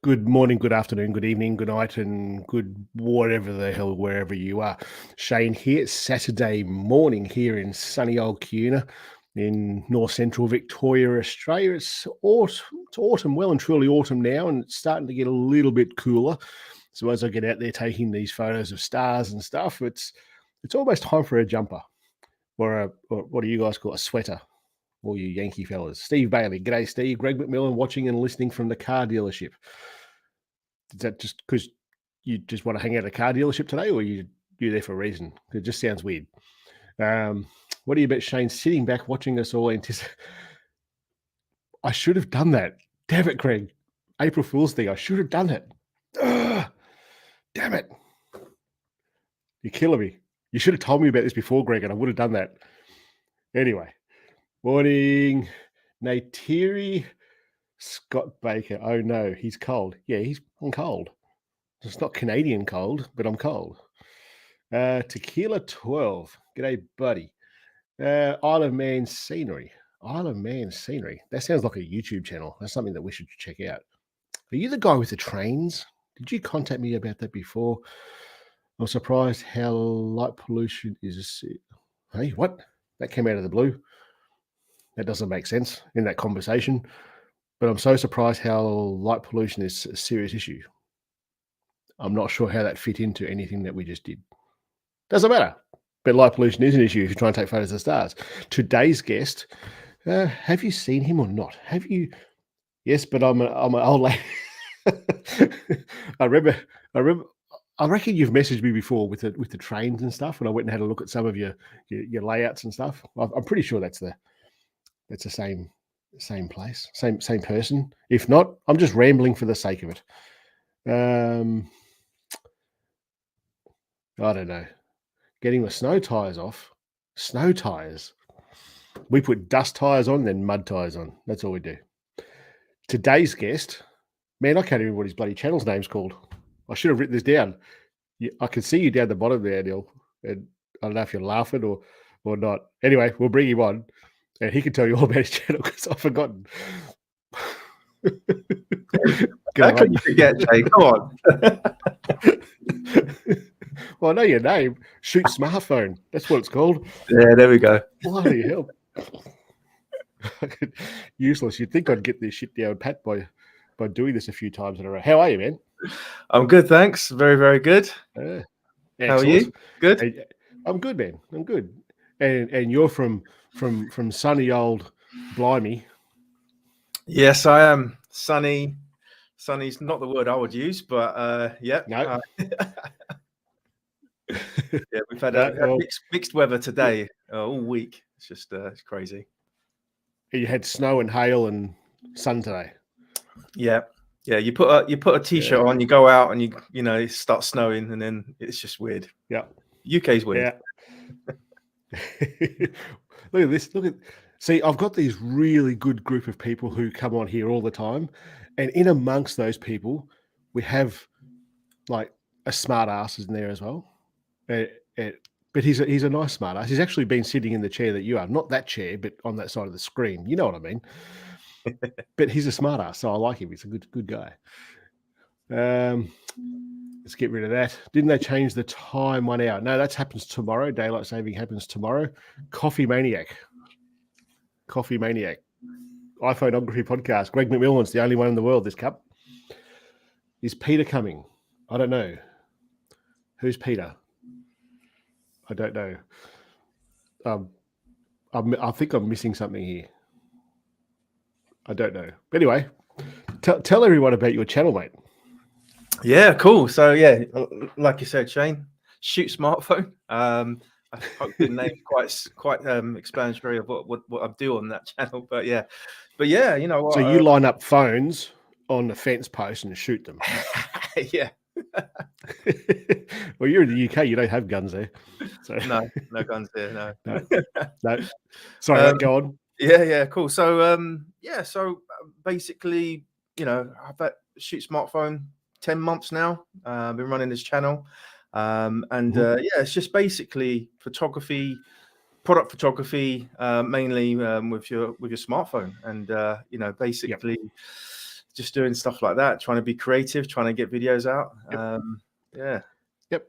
Good morning, good afternoon, good evening, good night, and good whatever the hell, wherever you are. Shane here. It's Saturday morning here in sunny old Cuna in north central Victoria, Australia. It's autumn, well and truly autumn now, and it's starting to get a little bit cooler. So as I get out there taking these photos of stars and stuff, it's almost time for a jumper or what do you guys call a sweater? All you Yankee fellas. Steve Bailey. G'day, Steve. Greg McMillan watching and listening from the car dealership. Is that just because you just want to hang out at a car dealership today, or you're there for a reason? It just sounds weird. What do you bet Shane sitting back watching us all anticipate? I should have done that. Damn it, Greg. April Fool's thing. I should have done it. Ugh, damn it. You're killing me. You should have told me about this before, Greg, and I would have done that. Anyway. Morning, Natiri Scott Baker. Oh no, he's cold. Yeah, I'm cold. It's not Canadian cold, but I'm cold. Tequila 12. G'day, buddy. Isle of Man scenery. Isle of Man scenery. That sounds like a YouTube channel. That's something that we should check out. Are you the guy with the trains? Did you contact me about that before? I'm surprised how light pollution is. Hey, what? That came out of the blue. That doesn't make sense in that conversation, but I'm so surprised how light pollution is a serious issue. I'm not sure how that fit into anything that we just did. Doesn't matter, but light pollution is an issue if you try and take photos of stars. Today's guest, have you seen him or not? Have you? Yes, but I'm an old lady. I reckon you've messaged me before with the trains and stuff, and I went and had a look at some of your layouts and stuff. I'm pretty sure that's the same place, same person. If not, I'm just rambling for the sake of it. I don't know. Getting the snow tires off. Snow tires. We put dust tires on, then mud tires on. That's all we do. Today's guest, man, I can't even remember what his bloody channel's name's called. I should have written this down. I can see you down the bottom there, Neil. And I don't know if you're laughing or not. Anyway, we'll bring him on. And he can tell you all about his channel because I've forgotten. How can you forget, Jay? Come on. Well, I know your name. Shoot Smartphone. That's what it's called. Yeah, there we go. Bloody hell. Useless. You'd think I'd get this shit down pat by doing this a few times in a row. How are you, man? I'm good, thanks. Very, very good. How are you? Good? I'm good, man. I'm good. And you're from sunny old Blimey. Yes, I am. Sunny. Sunny's not the word I would use, but yeah. No. Yeah, we've had mixed weather today all week. It's just it's crazy. You had snow and hail and sun today. Yeah. You put a t-shirt on, you go out, and you know it starts snowing, and then it's just weird. Yeah. UK's weird. Yeah. Look at this. See, I've got these really good group of people who come on here all the time, and in amongst those people, we have like a smart ass in there as well. But he's a nice smart ass. He's actually been sitting in the chair that you are, not that chair, but on that side of the screen. You know what I mean? But he's a smart ass, so I like him. He's a good guy. Let's get rid of that. Didn't they change the time 1 hour? No, that happens tomorrow. Daylight saving happens tomorrow. Coffee Maniac. iPhoneography podcast. Greg McMillan's the only one in the world this cup. Is Peter coming? I don't know. Who's Peter? I don't know. I think I'm missing something here. I don't know. But anyway, tell everyone about your channel, mate. Yeah, cool. So yeah, like you said, Shane, Shoot Smartphone. I hope the name quite explanatory of what I do on that channel. But yeah, you know what? So you line up phones on the fence post and shoot them. Yeah. Well, you're in the UK. You don't have guns there. So. No guns there. No. Sorry, go on. Yeah, cool. So so basically, you know, I've had Shoot Smartphone 10 months now. I've been running this channel. It's just basically photography, product photography, mainly with your smartphone, and you know, basically just doing stuff like that, trying to be creative, trying to get videos out. Yeah. Yep.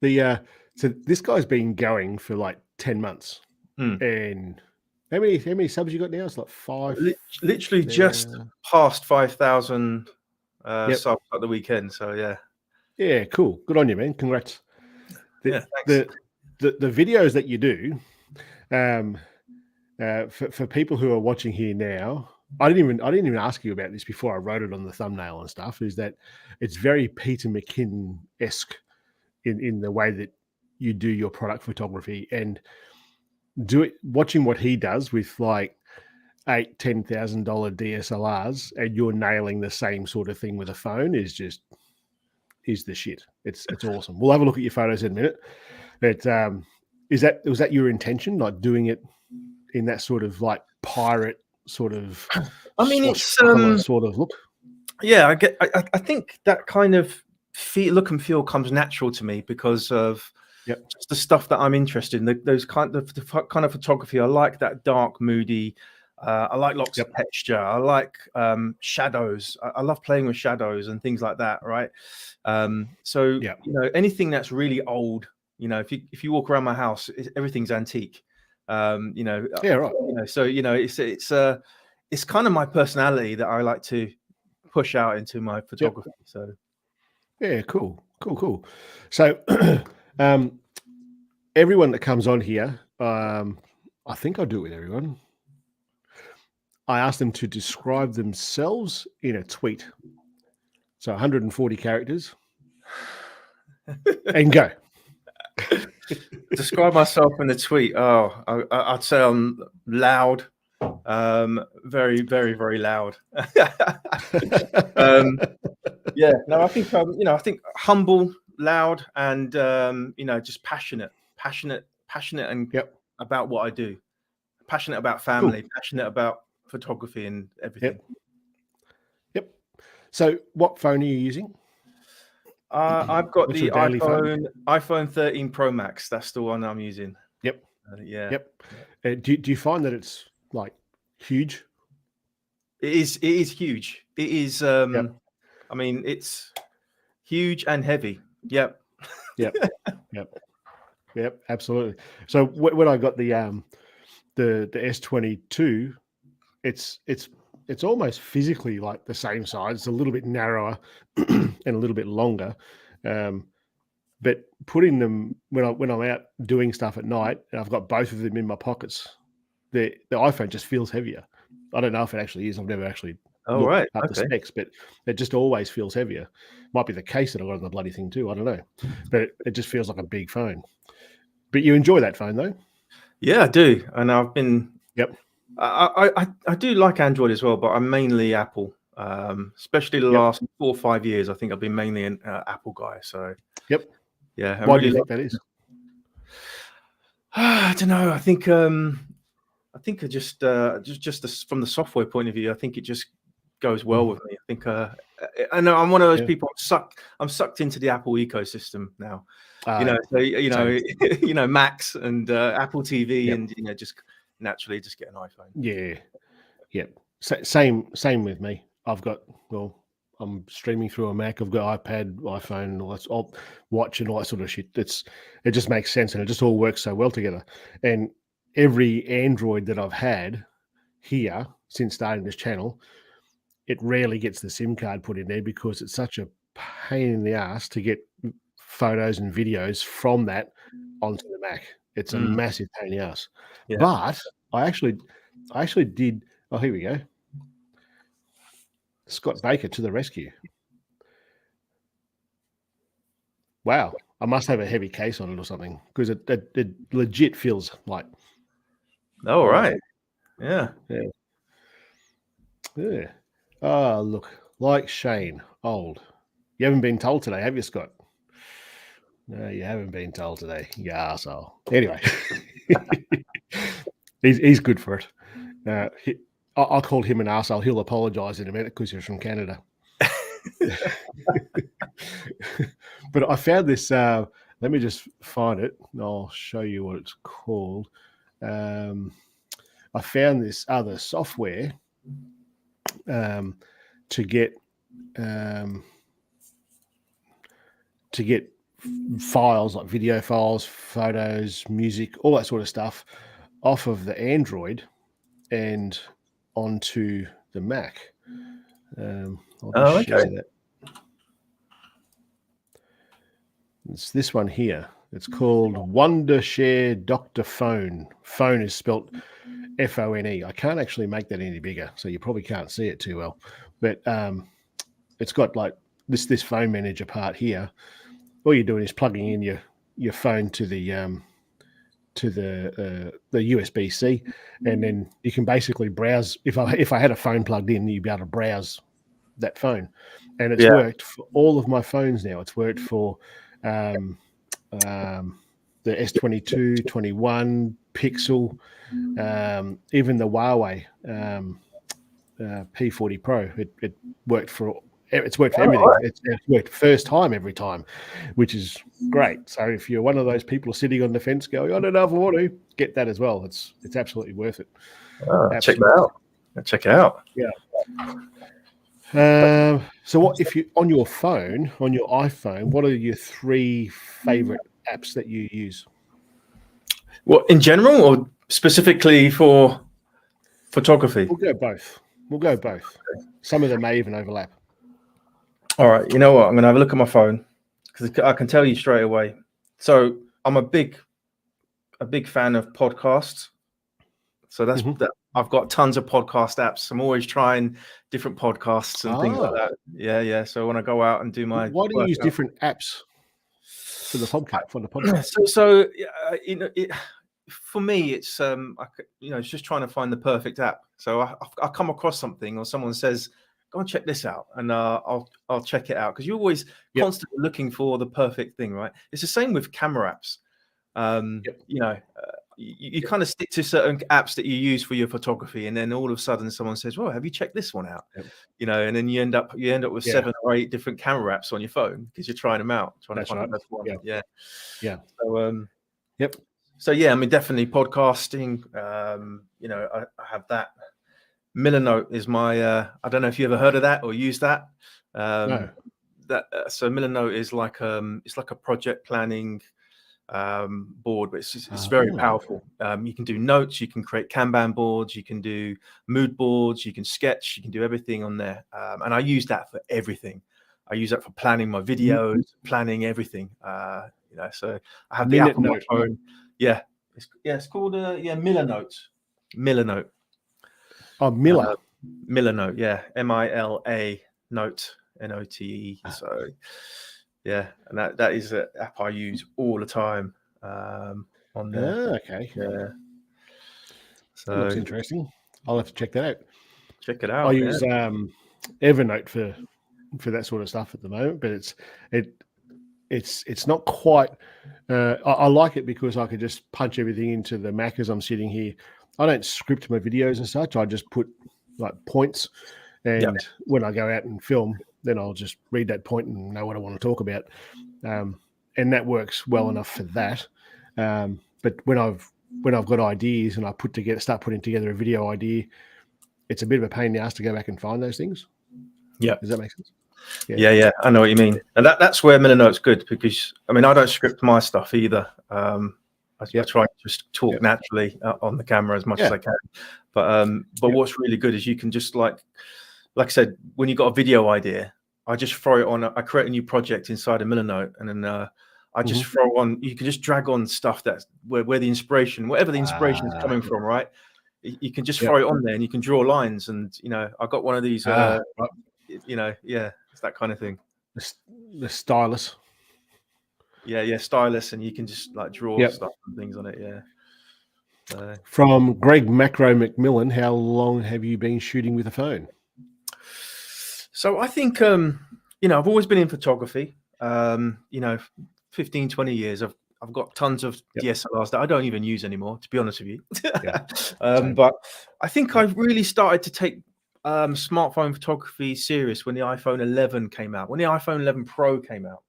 The so this guy's been going for like 10 months. And how many subs you got now? It's like 5. Literally just past 5,000 subs at the weekend. So yeah. Yeah, cool. Good on you, man. Congrats. Thanks. The videos that you do, for people who are watching here now, I didn't even ask you about this before I wrote it on the thumbnail and stuff, is that it's very Peter McKinnon-esque in the way that you do your product photography, and watching what he does with like $8,000-$10,000 DSLRs, and you're nailing the same sort of thing with a phone is the shit. It's awesome. We'll have a look at your photos in a minute. But was that your intention, like doing it in that sort of like pirate sort of, I mean, it's sort of look? Yeah, I think that kind of look and feel comes natural to me because of just the stuff that I'm interested in. Those kind of photography. I like that dark, moody. I like lots of texture. I like shadows. I love playing with shadows and things like that. Right. So you know, anything that's really old. You know, if you walk around my house, everything's antique. You know. Yeah. Right. You know, so you know, it's kind of my personality that I like to push out into my photography. So yeah, cool. So everyone that comes on here, I think I do it with everyone. I ask them to describe themselves in a tweet. So 140 characters. And go. Describe myself in a tweet. Oh, I'd say I'm loud. Very, very, very loud. Yeah, no, I think I think humble, loud, and you know, just passionate, and about what I do. Passionate about family, passionate about photography and everything. Yep. So, what phone are you using? I've got the iPhone 13 Pro Max. That's the one I'm using. Yep. Yep. Do you find that it's like huge? It is huge. It is. I mean, it's huge and heavy. Yep. Yep. Absolutely. So when I got the S22, it's almost physically like the same size. It's a little bit narrower and a little bit longer. But putting them when I'm out doing stuff at night, and I've got both of them in my pockets, the iPhone just feels heavier. I don't know if it actually is. I've never actually looked up the specs, but it just always feels heavier. Might be the case that I got on the bloody thing too. I don't know, but it just feels like a big phone. But you enjoy that phone though? Yeah, I do, and I've been. Yep. I do like Android as well, but I'm mainly Apple. Especially the last 4 or 5 years, I think I've been mainly an Apple guy. So. Yep. Yeah. Why do you think that is? I don't know. I think I just from the software point of view, I think it just goes well with me. I think I know I'm one of those people. I'm sucked into the Apple ecosystem now. You know, so you know, Macs and Apple TV, and you know, just naturally just get an iPhone. Yeah. Same with me. I'm streaming through a Mac. I've got iPad, iPhone, all that, watch, and all that sort of shit. It just makes sense, and it just all works so well together. And every Android that I've had here since starting this channel, it rarely gets the SIM card put in there because it's such a pain in the ass to get photos and videos from that onto the Mac. It's a massive pain in the ass. Yeah. But I actually did. Oh, here we go. Scott Baker to the rescue. Wow. I must have a heavy case on it or something because it legit feels like. Oh, right. Yeah. Oh, look, like Shane, old. You haven't been told today, have you, Scott? No, you haven't been told today, you arsehole. Anyway, he's good for it. I called him an arsehole. He'll apologise in a minute because he's from Canada. But I found this. Let me just find it, and I'll show you what it's called. I found this other software to get files like video files, photos, music, all that sort of stuff off of the Android and onto the Mac. I'll just share that. It's this one here. It's called Wondershare Dr. Phone. Phone is spelt Phone. I can't actually make that any bigger, so you probably can't see it too well. But it's got like this phone manager part here. All you're doing is plugging in your phone to the USB-C, and then you can basically browse. If I had a phone plugged in, you'd be able to browse that phone, and it's worked for all of my phones now. It's worked for the S22, 21, Pixel, even the Huawei P40 Pro. It worked for. It's worked for everything. It's worked first time every time, which is great. So if you're one of those people sitting on the fence going, I don't know if I want to, get that as well. It's absolutely worth it. Check that out. Check it out. Yeah. So what if you on your iPhone, what are your 3 favorite apps that you use? Well, in general or specifically for photography? We'll go both. Some of them may even overlap. All right, you know what? I'm going to have a look at my phone because I can tell you straight away. So I'm a big fan of podcasts. So that's that. I've got tons of podcast apps. I'm always trying different podcasts and things like that. Yeah. So when I go out and do my, why do you use different apps for the podcast? So for me, it's it's just trying to find the perfect app. So I come across something or someone says, go and check this out, and I'll check it out, because you're always constantly looking for the perfect thing, right? It's the same with camera apps. You kind of stick to certain apps that you use for your photography, and then all of a sudden someone says, well, have you checked this one out? And then you end up with 7 or 8 different camera apps on your phone because you're trying them out, trying to find the best one. So I mean, definitely podcasting. I have that. Millernote is my I don't know if you ever heard of that or used that. No. So Millernote is like it's like a project planning board, but it's very powerful. You can do notes, you can create Kanban boards, you can do mood boards, you can sketch, you can do everything on there. And I use that for everything. I use that for planning my videos, planning everything. So I have the app on my phone. It's called Millernote. Millernote. Oh, Miller. Millernote, MILA Note, NOTE. So and that is an app I use all the time on there. Okay. Yeah. So that looks interesting. I'll have to check that out. Check it out. I use Evernote for that sort of stuff at the moment, but it's not quite. I like it because I could just punch everything into the Mac as I'm sitting here. I don't script my videos and such. I just put like points, and when I go out and film, then I'll just read that point and know what I want to talk about. And that works well enough for that. But when I've got ideas and I start putting together a video idea, it's a bit of a pain in the ass to go back and find those things. Yeah. Does that make sense? Yeah. I know what you mean. And that's where Millernote's good, because I mean, I don't script my stuff either. I try to just talk naturally on the camera as much as I can. But what's really good is you can just like I said, when you've got a video idea, I just throw it on. I create a new project inside a Millernote, and then I just throw on. You can just drag on stuff that's where the inspiration, whatever the inspiration is coming from, right? You can just throw it on there, and you can draw lines. And I got one of these. It's that kind of thing. The stylus. Yeah, stylus, and you can just like draw stuff and things on it. From Greg Macro McMillan, how long have you been shooting with a phone? So I think I've always been in photography. 15, 20 years. I've got tons of DSLRs that I don't even use anymore, to be honest with you. But I think I really started to take smartphone photography serious when the iPhone 11 came out, when the iPhone 11 Pro came out.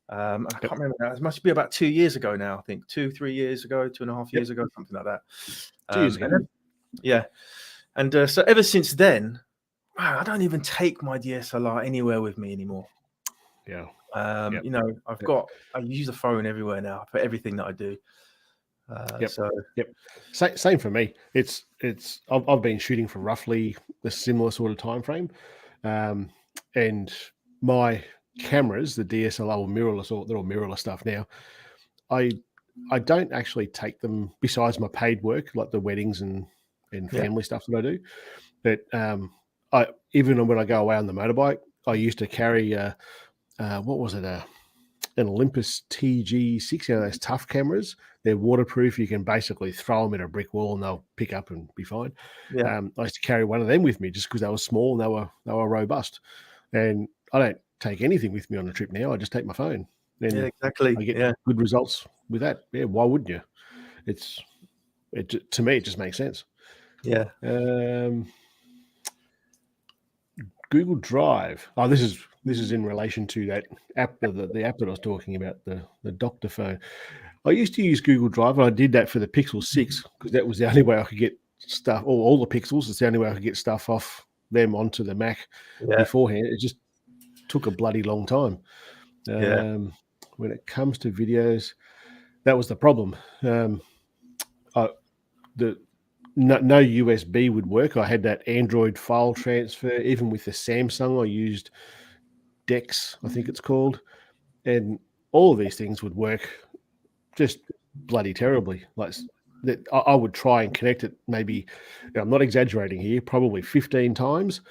I can't remember now. It must be about 2 years ago now. I think 2-3 years ago, 2.5 years ago, something like that. 2 years ago. And so ever since then, wow, I don't even take my DSLR anywhere with me anymore. Yeah. You know, I use the phone everywhere now for everything that I do. So same for me. I've been shooting for roughly the similar sort of time frame, and my cameras, the DSLR or mirrorless, or they're all mirrorless stuff now. I don't actually take them besides my paid work, like the weddings and family stuff that I do. But I even when I go away on the motorbike, I used to carry what was it? An Olympus TG6, those tough cameras. They're waterproof. You can basically throw them at a brick wall and they'll pick up and be fine. Yeah. I used to carry one of them with me just because they were small and they were robust. And I don't take anything with me on a trip now. I just take my phone. And yeah, exactly. I get good results with that. Yeah, why wouldn't you? To me, it just makes sense. Yeah. Google Drive. Oh, this is in relation to that app, the app that I was talking about, the doctor phone. I used to use Google Drive, and I did that for the Pixel 6 because that was the only way I could get stuff, all the Pixels. It's the only way I could get stuff off them onto the Mac beforehand. It just took a bloody long time. When it comes to videos, that was the problem. No USB would work. I had that Android file transfer. Even with the Samsung, I used Dex, I think it's called, and all of these things would work just bloody terribly. Like that, I would try and connect it. Maybe, I'm not exaggerating here, probably 15 times,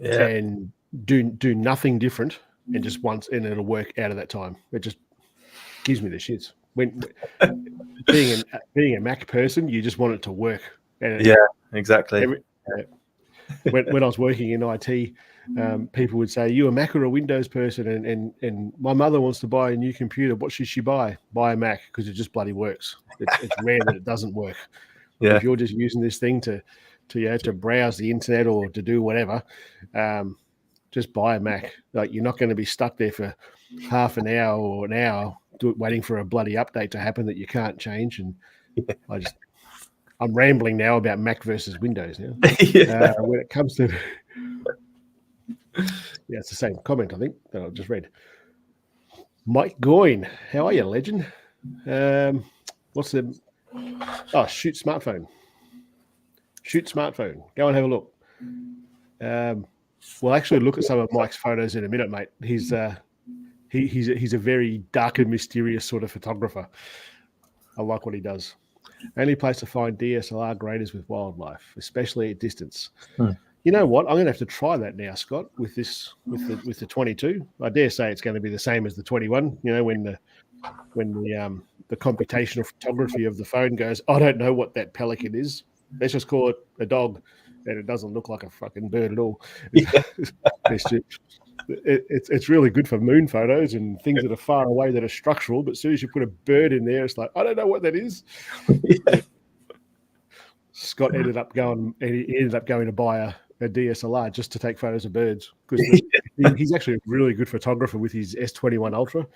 and do nothing different, and just once, and it'll work out of that time. It just gives me the shits. When being a Mac person, you just want it to work. And exactly. When I was working in IT, people would say, "You a Mac or a Windows person?" And my mother wants to buy a new computer. What should she buy? Buy a Mac because it just bloody works. It's rare that it doesn't work. If you're just using this thing to browse the internet or to do whatever, just buy a Mac. Like, you're not going to be stuck there for half an hour or an hour waiting for a bloody update to happen that you can't change. And I'm rambling now about Mac versus Windows now. When it comes to it's the same comment, I think, that I just read. Mike Goyne, how are you, legend? What's the shoot smartphone? Shoot smartphone. Go and have a look. We'll actually look at some of Mike's photos in a minute, mate. He's a very dark and mysterious sort of photographer. I like what he does. Only place to find DSLR great is with wildlife, especially at distance. You know what? I'm going to have to try that now, Scott, with the 22. I dare say it's going to be the same as the 21. You know, when the computational photography of the phone goes, I don't know what that pelican is. Let's just call it a dog, and it doesn't look like a fucking bird at all. It's really good for moon photos and things that are far away that are structural. But as soon as you put a bird in there, it's like, I don't know what that is. Scott ended up going to buy a DSLR just to take photos of birds because he's actually a really good photographer with his S21 Ultra,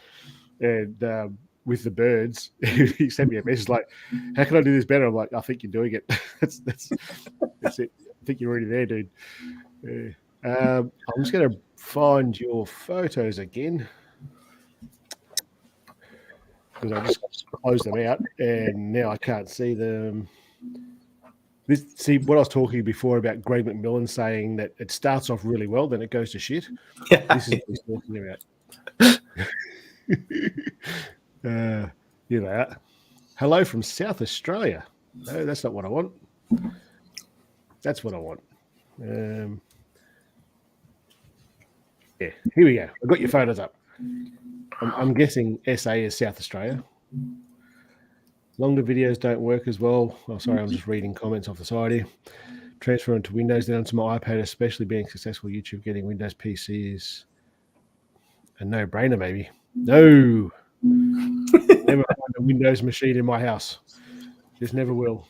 and with the birds, he sent me a message like, "How can I do this better?" I'm like, "I think you're doing it. That's it. I think you're already there, dude." I'm just going to find your photos again because I just closed them out and now I can't see them. See what I was talking before about Greg McMillan saying that it starts off really well, then it goes to shit. This is what he's talking about. Hello from South Australia. No, that's not what I want. That's what I want. Yeah, here we go. I've got your photos up. I'm guessing SA is South Australia. Longer videos don't work as well. Oh, sorry, I'm just reading comments off the side here. Transfer into Windows then onto my iPad, especially being successful YouTube, getting Windows PC is a no-brainer, maybe. No. Never find a Windows machine in my house. Just never will.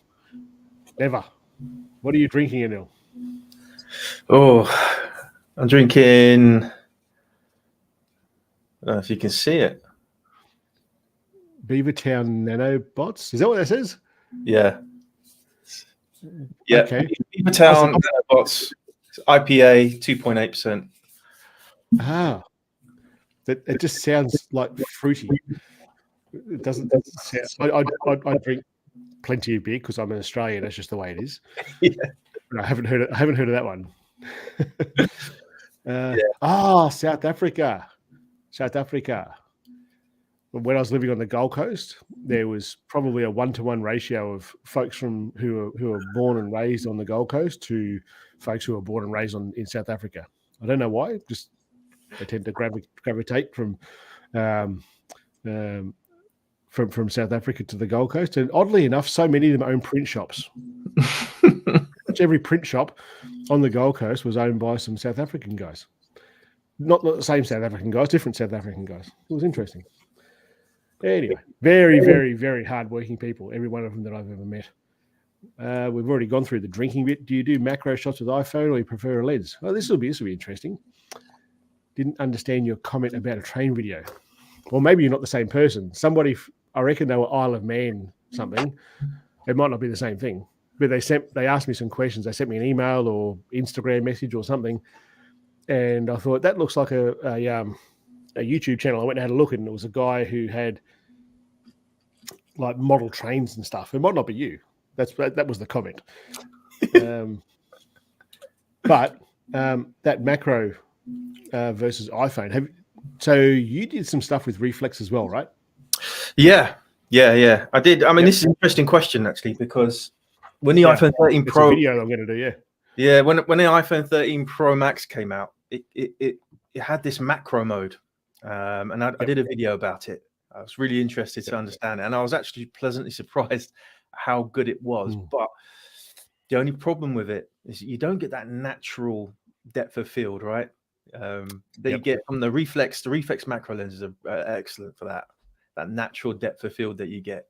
Never. What are you drinking, Anil? Oh, I'm drinking. I don't know if you can see it. Beavertown Nanobots. Is that what that says? Yeah. Okay. Beavertown Nanobots It's IPA 2.8%. Ah, it just sounds like fruity. It doesn't sound. I drink plenty of beer because I'm an Australian. That's just the way it is. Yeah. I haven't heard of that one. South Africa. When I was living on the Gold Coast, there was probably a 1-to-1 ratio of folks who are born and raised on the Gold Coast to folks who are born and raised in South Africa. I don't know why. Just they tend to gravitate from South Africa to the Gold Coast, and oddly enough, so many of them own print shops. Every print shop on the Gold Coast was owned by some South African guys. Not the same South African guys, different South African guys. It was interesting. Anyway, very, very, very hardworking people, every one of them that I've ever met. We've already gone through the drinking bit. Do you do macro shots with iPhone or you prefer a lens? Oh, this will be interesting. Didn't understand your comment about a train video. Well, maybe you're not the same person. Somebody, I reckon they were Isle of Man something. It might not be the same thing. But they asked me some questions. They sent me an email or Instagram message or something. And I thought, that looks like a YouTube channel. I went and had a look, and it was a guy who had like model trains and stuff. It might not be you. That was the comment. But that macro versus iPhone. So you did some stuff with Reflex as well, right? Yeah. I did. I mean, This is an interesting question actually, because when the iPhone 13 Pro video I'm going to do, when the iPhone 13 Pro Max came out, it had this macro mode, and I did a video about it. I was really interested to understand it, and I was actually pleasantly surprised how good it was. But the only problem with it is you don't get that natural depth of field, right? That you get from the Reflex. The Reflex macro lenses are excellent for that natural depth of field that you get.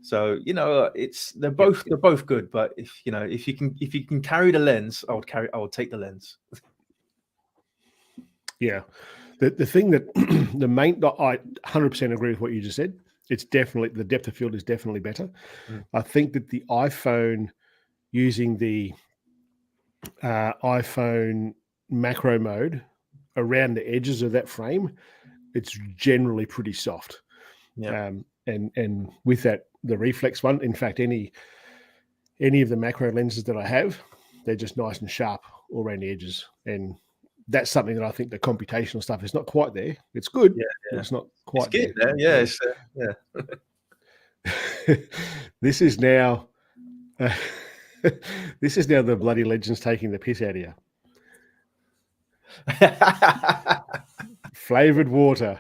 So they're both good, but if you can carry the lens, I would take the lens. Yeah, the thing that I 100% agree with what you just said. It's definitely, the depth of field is definitely better. I think that the iPhone, using the iPhone macro mode around the edges of that frame, it's generally pretty soft. And with that, the Reflex one, in fact, any of the macro lenses that I have, they're just nice and sharp all around the edges. And that's something that I think the computational stuff is not quite there. It's good. But it's not quite there. This is now the bloody legends taking the piss out of you. Flavored water.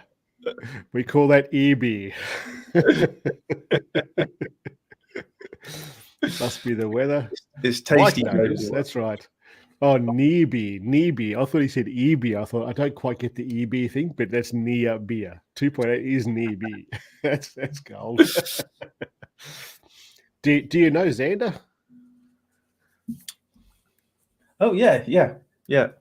We call that ear-beer. Must be the weather. It's tasty. That's right. Oh, near-beer. I thought he said ear-beer. I thought, I don't quite get the ear-beer thing, but that's near beer. 2.8 is near-beer. That's gold. Do you know Xander? Oh, yeah. I know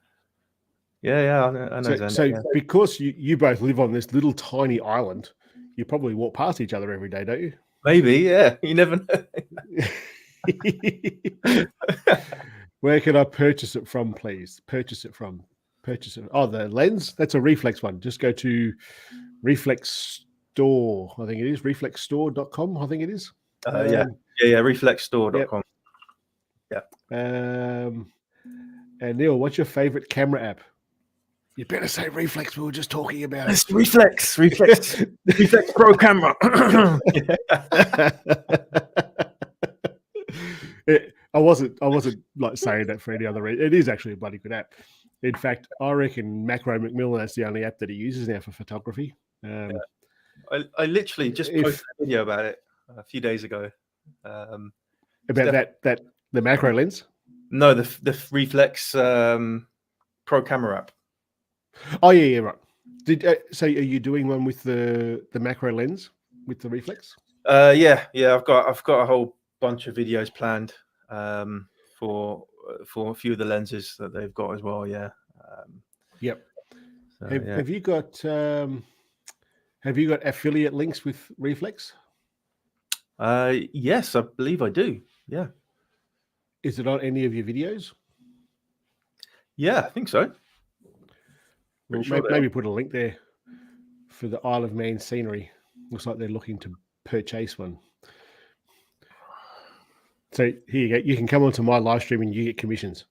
Xander. So because you both live on this little tiny island, you probably walk past each other every day, don't you? Maybe, yeah. You never know. Where can I purchase it from, please? Oh, the lens? That's a Reflex one. Just go to Reflex Store, I think it is. Reflexstore.com, I think it is. Reflexstore.com. And Neil, what's your favorite camera app? You better say Reflex. We were just talking about it. Reflex Pro camera. I wasn't like saying that for any other reason. It is actually a bloody good app. In fact, I reckon Macro McMillan, that's the only app that he uses now for photography. I literally just posted a video about it a few days ago. About the macro lens? No, the Reflex Pro camera app. Oh yeah, right. So are you doing one with the macro lens with the Reflex? Yeah. I've got a whole bunch of videos planned for a few of the lenses that they've got as well. Yeah. So, have you got affiliate links with Reflex? Yes, I believe I do. Yeah. Is it on any of your videos? Yeah, I think so. Well, maybe put a link there for the Isle of Man scenery. Looks like they're looking to purchase one. So here you go. You can come onto my live stream and you get commissions.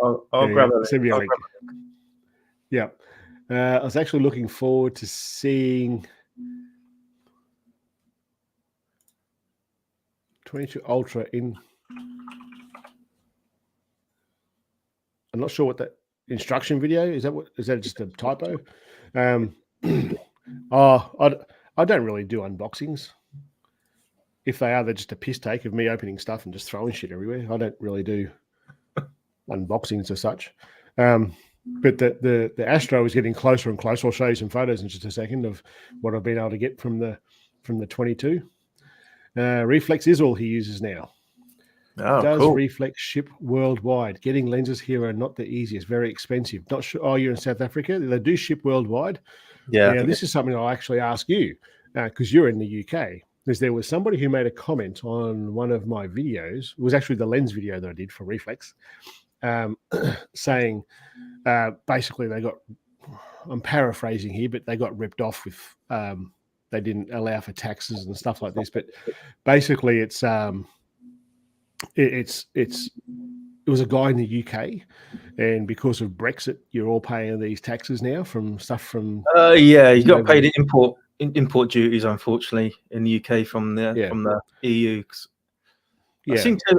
I'll grab a link. Yeah. I was actually looking forward to seeing 22 Ultra in. I'm not sure what that instruction video is. That just a typo? I don't really do unboxings. If they are, they're just a piss take of me opening stuff and just throwing shit everywhere. I don't really do unboxings as such. But the Astro is getting closer and closer. I'll show you some photos in just a second of what I've been able to get from the 22. Reflex is all he uses now. Oh, Does cool. Reflex ship worldwide? Getting lenses here are not the easiest, very expensive. Not sure. Oh, you're in South Africa? They do ship worldwide. Yeah. Now, this is something I'll actually ask you because you're in the UK. Because there was somebody who made a comment on one of my videos. It was actually the lens video that I did for Reflex, saying basically they got, I'm paraphrasing here, but they got ripped off with, they didn't allow for taxes and stuff like this. But basically it was a guy in the UK, and because of Brexit, you're all paying these taxes now from stuff from. Yeah, you got to pay the import duties, unfortunately, in the UK from the EU. Yeah.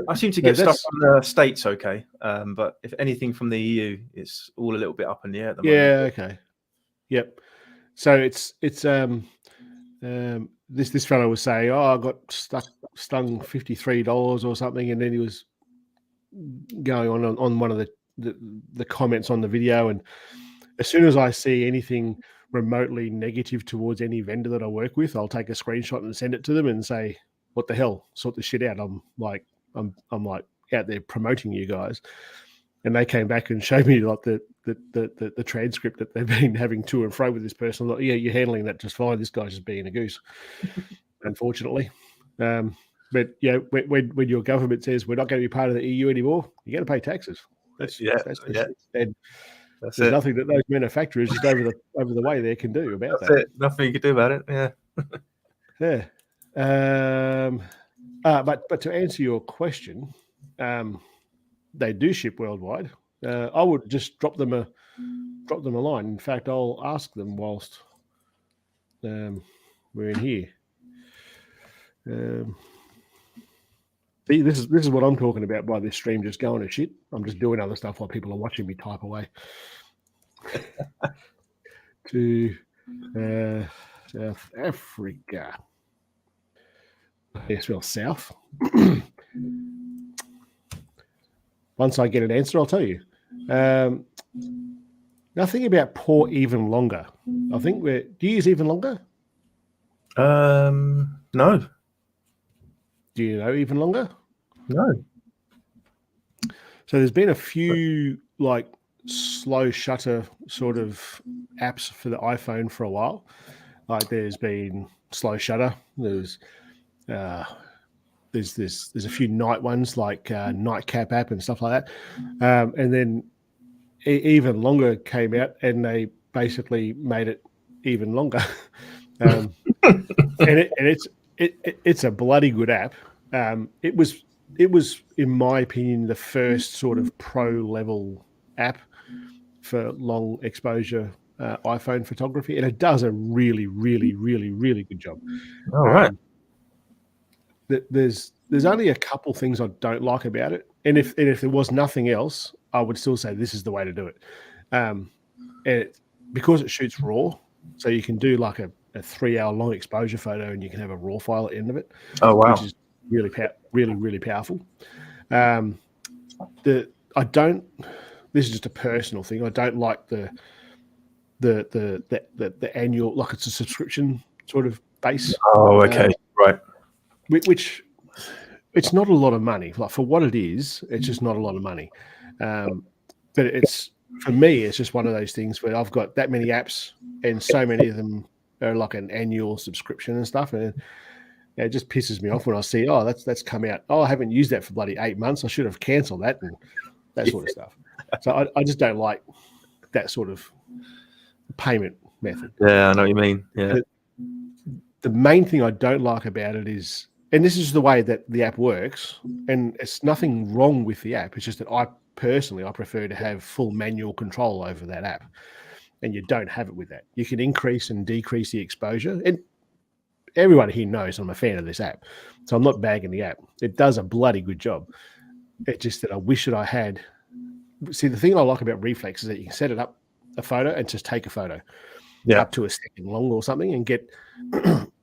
I seem to get stuff from the States, okay, but if anything from the EU, it's all a little bit up in the air at the moment. Yeah. Okay. Yep. So it's this fellow was saying, "Oh, I got stung $53 or something," and then he was going on one of the comments on the video, and as soon as I see anything remotely negative towards any vendor that I work with, I'll take a screenshot and send it to them and say, "What the hell? Sort this shit out." I'm like out there promoting you guys, and they came back and showed me like the transcript that they've been having to and fro with this person. Like, yeah, you're handling that just fine. This guy's just being a goose, unfortunately. But yeah, when your government says we're not going to be part of the EU anymore, you got to pay taxes. That's and there's nothing that those manufacturers just over the way there can do about that. Nothing you can do about it. Yeah. Yeah. But to answer your question, they do ship worldwide. I would just drop them a line. In fact, I'll ask them whilst we're in here. See, this is what I'm talking about by this stream just going to shit. I'm just doing other stuff while people are watching me type away. To South Africa. Yes, well, South. Once I get an answer, I'll tell you. Nothing about pour even longer. I think do you use even longer? No. Do you know even longer? No. So there's been a few like slow shutter sort of apps for the iPhone for a while. Like there's been slow shutter. There's a few night ones like Nightcap app and stuff like that. And then even longer came out, and they basically made it even longer. And it's a bloody good app. It was in my opinion the first sort of pro level app for long exposure iPhone photography, and it does a really, really, really, really good job. All right. There's only a couple things I don't like about it, and if there was nothing else, I would still say this is the way to do it. And because it shoots RAW, so you can do like a 3-hour long exposure photo, and you can have a RAW file at the end of it. Oh wow! Which is really powerful. This is just a personal thing. I don't like the annual, like it's a subscription sort of base. Oh, okay, right. Which it's not a lot of money. Like for what it is, it's just not a lot of money. But it's, for me, it's just one of those things where I've got that many apps, and so many of them are like an annual subscription and stuff. And It just pisses me off when I see, oh, that's come out. Oh, I haven't used that for bloody 8 months. I should have cancelled that and that sort of stuff. So I just don't like that sort of payment method. Yeah, I know what you mean. Yeah. The main thing I don't like about it is, and this is the way that the app works, and it's nothing wrong with the app. It's just that I prefer to have full manual control over that app, and you don't have it with that. You can increase and decrease the exposure, and everyone here knows I'm a fan of this app, so I'm not bagging the app. It does a bloody good job. It's just that I wish that I had. See, the thing I like about Reflex is that you can set it up a photo and just take a photo up to a second long or something and get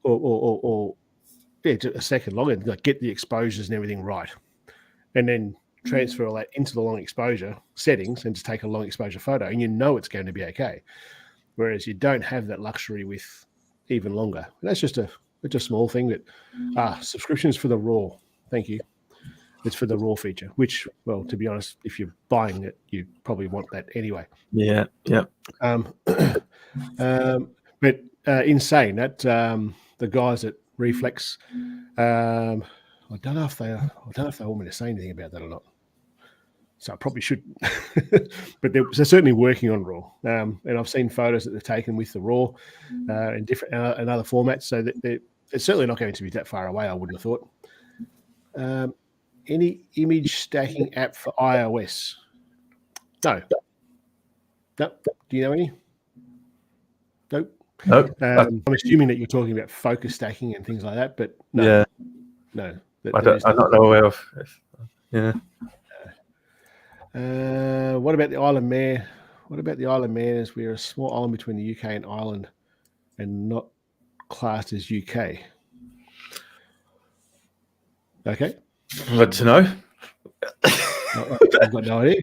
or a second long and like get the exposures and everything right, and then transfer all that into the long exposure settings and just take a long exposure photo, and you know it's going to be okay. Whereas you don't have that luxury with even longer. And that's just a small thing that subscriptions for the RAW. Thank you. It's for the RAW feature, which, well, to be honest, if you're buying it, you probably want that anyway. Yeah. But in saying that, the guys at Reflex, I don't know if they want me to say anything about that or not. So I probably should, but they're certainly working on RAW. And I've seen photos that they've taken with the RAW in different and other formats. So that it's certainly not going to be that far away, I wouldn't have thought. Any image stacking app for iOS? No. Do you know any? Nope. I'm assuming that you're talking about focus stacking and things like that, but no. No. I'm not aware of. Yeah. What about the Isle of Man? What about the Isle of Man as we're a small island between the UK and Ireland and not classed as UK? Okay. Good to know. I've got no idea.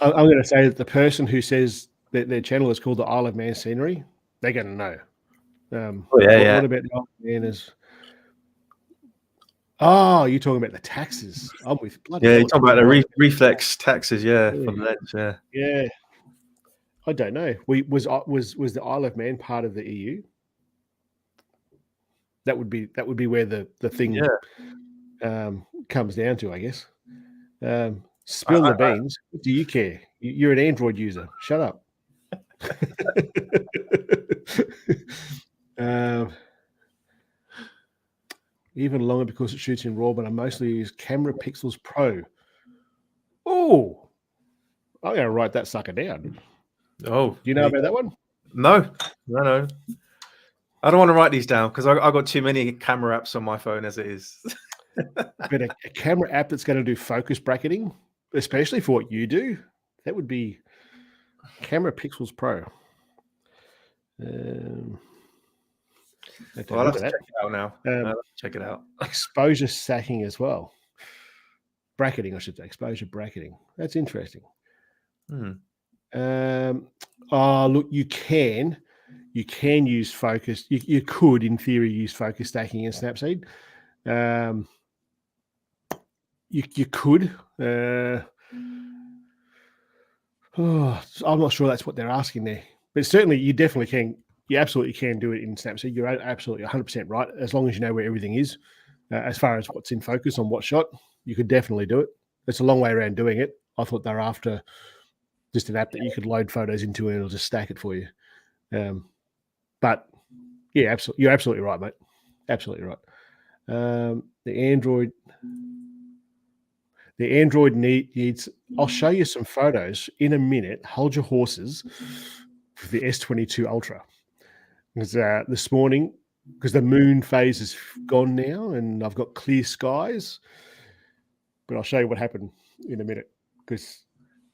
I'm going to say that the person who says that their channel is called the Isle of Man Scenery, they're going to know. What about the Isle of Man is... Oh, you're talking about the taxes. I'm with bloody. Yeah, you're talking about the reflex taxes, for the lens, Yeah. I don't know. Was the Isle of Man part of the EU? That would be where the thing comes down to, I guess. Spill the beans. Do you care? You're an Android user. Shut up. Even longer because it shoots in RAW, but I mostly use Camera Pixels Pro. Oh, I'm going to write that sucker down. Oh, do you know about that one? No. I don't want to write these down because I got too many camera apps on my phone as it is. But a camera app that's going to do focus bracketing, especially for what you do, that would be Camera Pixels Pro. I'll have to check it out now. Check it out. Exposure stacking as well. Bracketing, I should say. Exposure bracketing. That's interesting. Look, you can use focus. You could, in theory, use focus stacking in Snapseed. You could. I'm not sure that's what they're asking there, but certainly you definitely can. You absolutely can do it in Snapseed. You're absolutely 100% right. As long as you know where everything is, as far as what's in focus on what shot, you could definitely do it. It's a long way around doing it. I thought they're after just an app that you could load photos into and it'll just stack it for you. But yeah, absolutely, you're absolutely right, mate. Absolutely right. The Android needs. I'll show you some photos in a minute. Hold your horses for the S22 Ultra. Because this morning, because the moon phase is gone now, and I've got clear skies. But I'll show you what happened in a minute. Because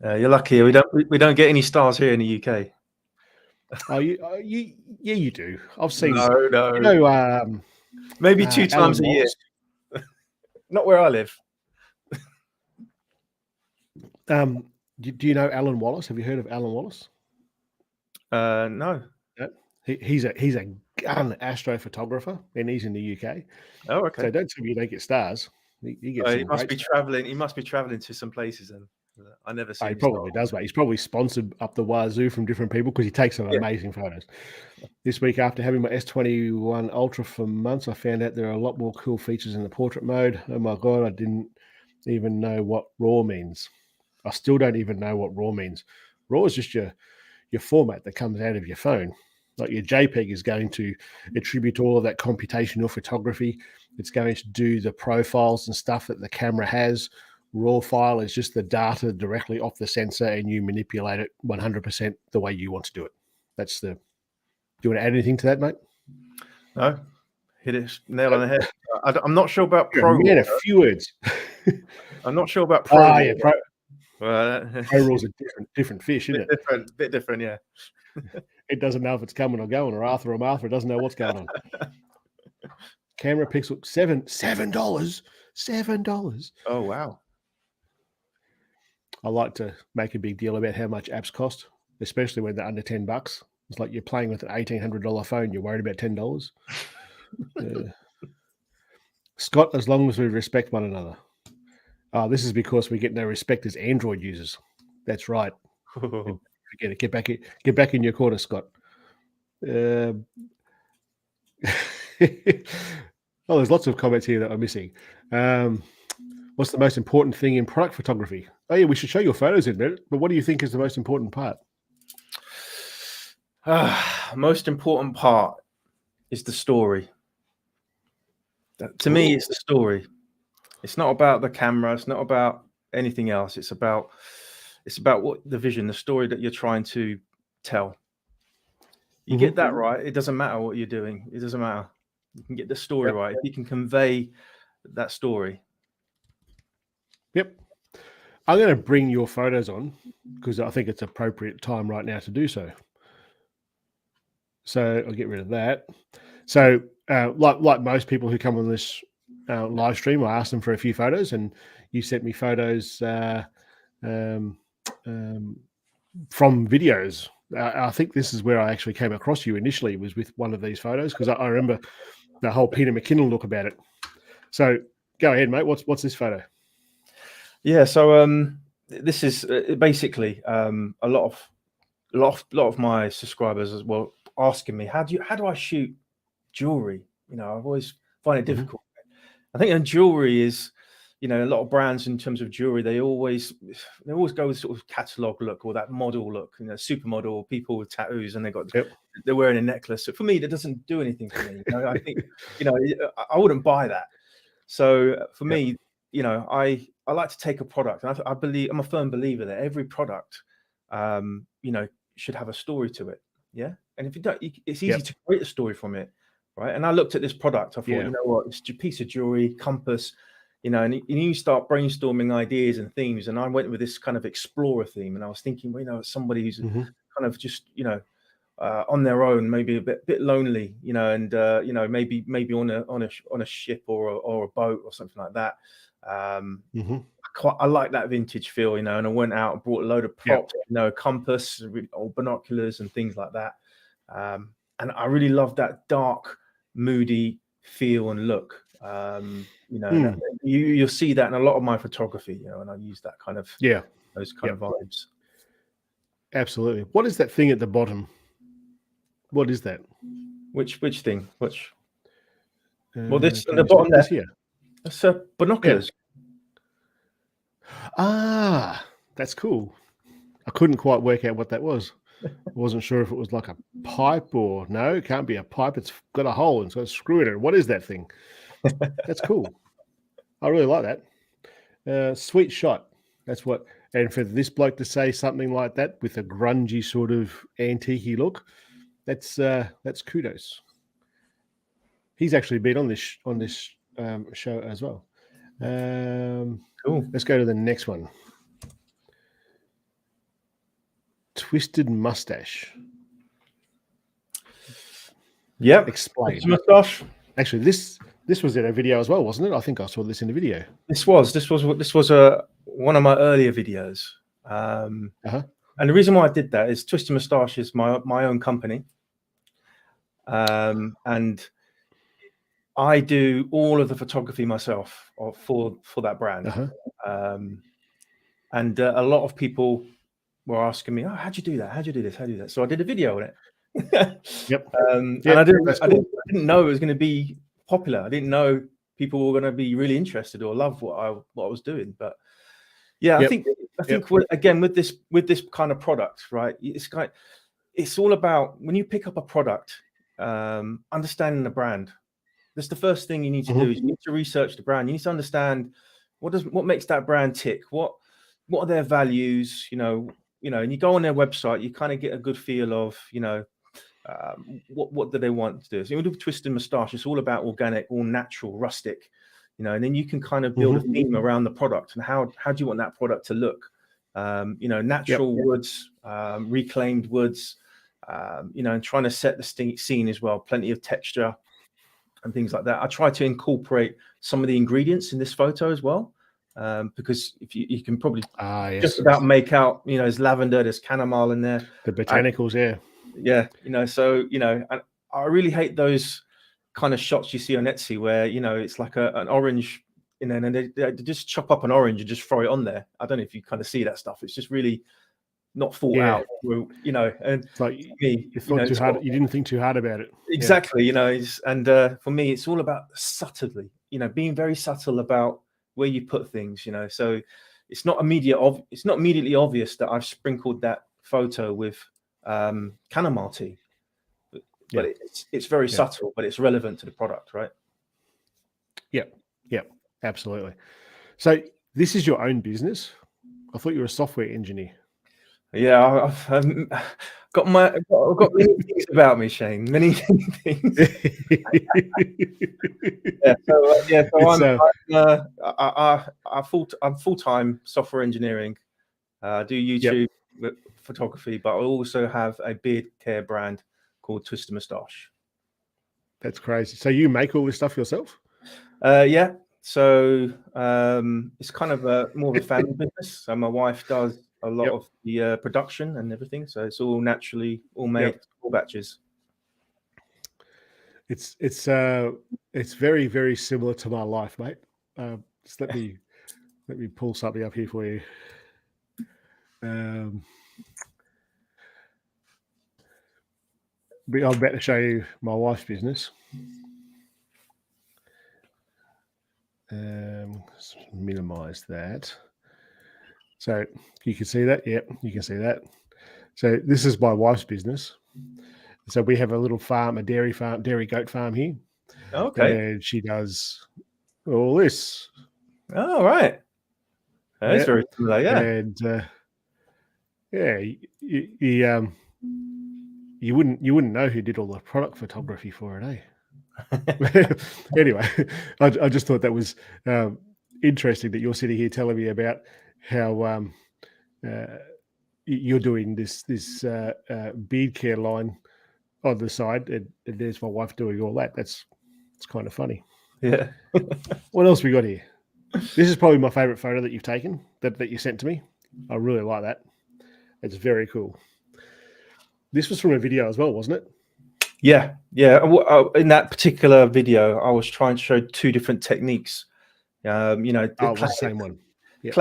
you're lucky. We don't get any stars here in the UK. You do. I've seen. No. You know, maybe 2 times a year. Not where I live. Do you know Alan Wallace? Have you heard of Alan Wallace? No. He's a gun astrophotographer, and he's in the UK. Oh, okay. So don't tell me you don't get stars. He gets. He must be traveling. He must be traveling to some places then. I never see He him probably start. does, mate. He's probably sponsored up the wazoo from different people because he takes some Yeah. amazing photos. This week, after having my S21 Ultra for months, I found out there are a lot more cool features in the portrait mode. Oh my God, I didn't even know what RAW means. I still don't even know what RAW means. RAW is just your format that comes out of your phone. Like your JPEG is going to attribute all of that computational photography. It's going to do the profiles and stuff that the camera has. RAW file is just the data directly off the sensor, and you manipulate it 100% the way you want to do it. That's the. Do you want to add anything to that, mate? No, hit it nail on the head. I'm not sure about You're Pro a man RAW. of few words. I'm not sure about Pro RAW. Yeah, Pro Pro RAW's a different fish, isn't it? bit different, yeah. It doesn't know if it's coming or going, or Arthur or Martha. It doesn't know what's going on. Camera pixel $7. Oh wow. I like to make a big deal about how much apps cost, especially when they're under $10. It's like you're playing with an $1,800 phone. You're worried about $10. Scott, as long as we respect one another. This is because we get no respect as Android users. That's right. Forget it. Get back in your corner, Scott. Oh, there's lots of comments here that I'm missing. What's the most important thing in product photography? Oh yeah, we should show your photos in a minute, but what do you think is the most important part? Most important part is the story. To me, it's the story. It's not about the camera. It's not about anything else. It's about what the vision, the story that you're trying to tell. You get that right, it doesn't matter what you're doing. It doesn't matter. You can get the story right. If you can convey that story. Yep. I'm going to bring your photos on because I think it's appropriate time right now to do so. So I'll get rid of that. So like most people who come on this live stream, I asked them for a few photos, and you sent me photos from videos. I think this is where I actually came across you initially, was with one of these photos, because I remember the whole Peter McKinnon look about it. So go ahead, mate. What's this photo? Yeah, so this is basically a lot of my subscribers as well asking me, how do I shoot jewelry? You know, I've always find it difficult. I think in jewelry is, you know, a lot of brands in terms of jewelry, they always go with sort of catalog look or that model look, you know, supermodel, people with tattoos, and they're wearing a necklace. So for me, that doesn't do anything for me. You know, I think, you know, I wouldn't buy that. So for me, you know, I like to take a product, and I believe, I'm a firm believer that every product, you know, should have a story to it. Yeah. And if you don't, it's easy to create a story from it. Right. And I looked at this product, I thought, you know what, it's a piece of jewelry, compass, you know, and you start brainstorming ideas and themes. And I went with this kind of explorer theme, and I was thinking, well, you know, somebody who's kind of just, you know, on their own, maybe a bit lonely, you know, and you know, maybe on a ship or a boat or something like that. I like that vintage feel, you know, and I went out and brought a load of props, you know, a compass or binoculars and things like that. And I really love that dark, moody feel and look. You know, you'll see that in a lot of my photography, you know, and I use that kind of those kind of vibes. Absolutely. What is that thing at the bottom? What is that? Which thing? Which? Well, this at the bottom there. Here. That's binoculars. Ah, that's cool. I couldn't quite work out what that was. I wasn't sure if it was like a pipe or no, it can't be a pipe. It's got a hole and so it's screw in it. What is that thing? That's cool. I really like that. Sweet shot. That's what. And for this bloke to say something like that with a grungy sort of antique-y look, that's kudos. He's actually been on this show as well. Cool. Let's go to the next one. Twisted mustache. Yep. Explain. Mustache. Actually, this was in a video as well, wasn't it? I think I saw this in the video. This was one of my earlier videos. And the reason why I did that is Twisted Mustache is my own company. And I do all of the photography myself for that brand. And a lot of people were asking me, "Oh, how'd you do that? How'd you do this? How'd you do that?" So I did a video on it. Yep. And I That's cool. didn't know it was going to be popular. I didn't know people were going to be really interested or love what I was doing. But yeah, I think again with this kind of product, right? It's all about when you pick up a product, understanding the brand. That's the first thing you need to do. Is you need to research the brand. You need to understand what makes that brand tick. What are their values? You know, and you go on their website, you kind of get a good feel of, what do they want to do. So with Twist and Moustache, it's all about organic, all natural, rustic, and then you can kind of build a theme around the product and how do you want that product to look? Natural woods, reclaimed woods, and trying to set the scene as well. Plenty of texture and things like that. I try to incorporate some of the ingredients in this photo as well, because if you can probably just about make out, there's lavender, there's chamomile in there, the botanicals, so I really hate those kind of shots you see on Etsy where it's like an orange, and they just chop up an orange and just throw it on there. I don't know if you kind of see that stuff. It's just really not thought out, and it's like you thought too hard. You didn't think too hard about it. Exactly, and for me, it's all about subtly, being very subtle about where you put things, So it's not immediately obvious that I've sprinkled that photo with chamomile tea, but it's very subtle, but it's relevant to the product, right? Yeah, absolutely. So this is your own business. I thought you were a software engineer. Yeah, I've got many things about me, Shane. Many things. I'm full-time software engineering. I do YouTube photography, but I also have a beard care brand called Twist and Moustache. That's crazy. So you make all this stuff yourself? Yeah. So it's kind of more of a family business. So my wife does a lot of the production and everything. So it's all naturally all made, all batches. It's very, very similar to my life, mate. Just let me pull something up here for you. I'm about to show you my wife's business. Minimize that. So you can see that. Yep, you can see that. So this is my wife's business. So we have a little farm, a dairy goat farm here. Okay. And she does all this. Oh, right. That's very similar, yeah. And you wouldn't know who did all the product photography for it, eh? Anyway, I just thought that was interesting that you're sitting here telling me about how you're doing this beard care line on the side, and there's my wife doing all that. It's kind of funny. Yeah. What else we got here? This is probably my favorite photo that you've taken that you sent to me. I really like that. It's very cool. This was from a video as well, wasn't it? Yeah. In that particular video, I was trying to show two different techniques. The same one. Yep.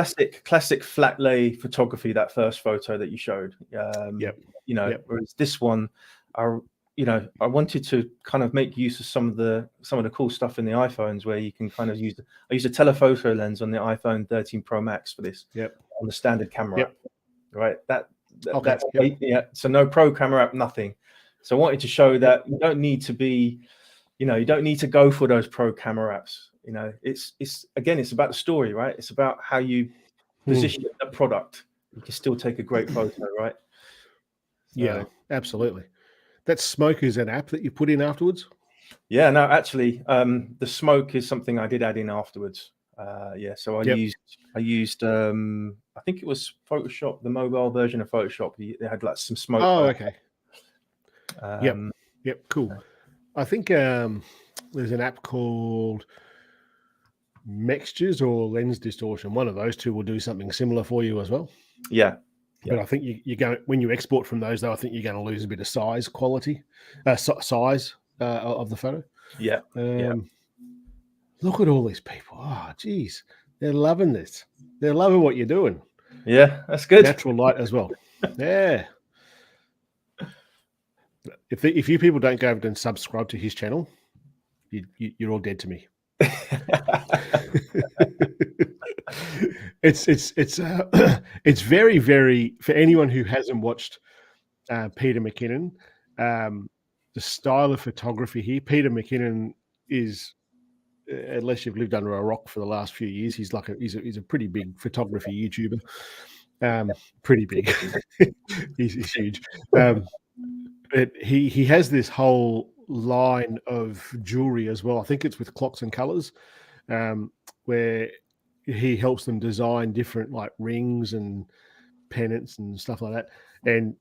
Classic flat lay photography. That first photo that you showed. Whereas this one, I wanted to kind of make use of some of the cool stuff in the iPhones where you can kind of use. I used a telephoto lens on the iPhone 13 Pro Max for this. Yep. On the standard camera. Yep. Right. So no pro camera app, nothing. So I wanted to show that you don't need to be, you don't need to go for those pro camera apps. It's about the story, right? It's about how you position the product. You can still take a great photo, right? So, yeah, absolutely. That smoke is an app that you put in afterwards? Yeah, no, actually, the smoke is something I did add in afterwards. So I used I think it was Photoshop, the mobile version of Photoshop. They had like some smoke. Oh, okay. Yep, cool. I think there's an app called Mixtures or Lens Distortion. One of those two will do something similar for you as well. Yeah. But I think you're going, when you export from those, though, I think you're going to lose a bit of size quality, size of the photo. Yeah. Look at all these people. Oh, geez. They're loving this. They're loving what you're doing. Yeah, that's good. Natural light as well. Yeah. If you people don't go over and subscribe to his channel, you're all dead to me. It's very, very, for anyone who hasn't watched Peter McKinnon, the style of photography here. Peter McKinnon is, unless you've lived under a rock for the last few years, he's a pretty big photography YouTuber. Pretty big. he's huge. But he has this whole line of jewelry as well. I think it's with Clocks and Colors, where he helps them design different like rings and pendants and stuff like that. And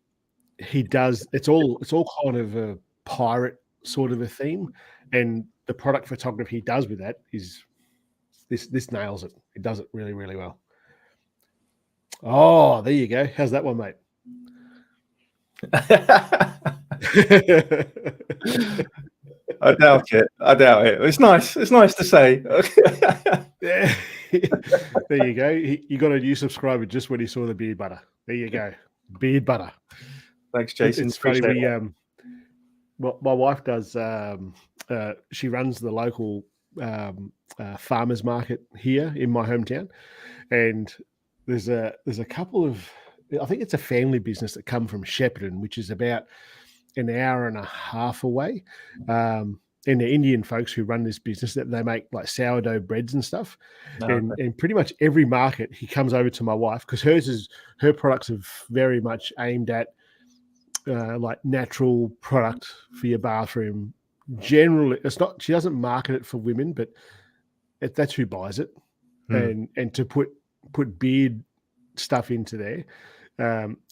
he does, it's all kind of a pirate sort of a theme. And the product photography he does with that is this nails it. It does it really, really well. Oh, there you go. How's that one, mate? I doubt it. It's nice to say. Yeah. There you go. You got a new subscriber just when he saw the beard butter. There you go. Beard butter. Thanks, Jason. It's funny. What my wife does, she runs the local farmers market here in my hometown, and there's a couple of, I think it's a family business that come from Shepparton, which is about an hour and a half away. And the Indian folks who run this business, that they make like sourdough breads and stuff. And pretty much every market he comes over to my wife, because her products are very much aimed at like natural product for your bathroom. Generally, it's not, she doesn't market it for women, but that's who buys it. And to put beard stuff into there,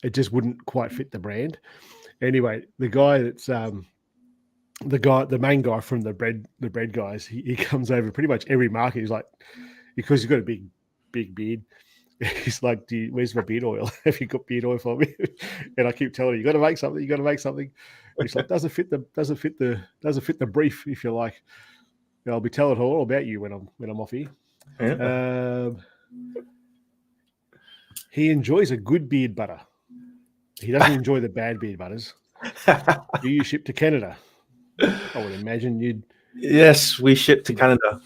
it just wouldn't quite fit the brand. Anyway, the guy that's the main guy from the bread guys, he comes over pretty much every market. He's like, because he's got a big beard, he's like, where's my beard oil? Have you got beard oil for me? And I keep telling him, you got to make something. He's like, doesn't fit the brief, if you like. And I'll be telling all about you when I'm off here. Yeah. He enjoys a good beard butter. He doesn't enjoy the bad beard butters. Do you ship to Canada? I would imagine you'd. Yes, we ship to Canada.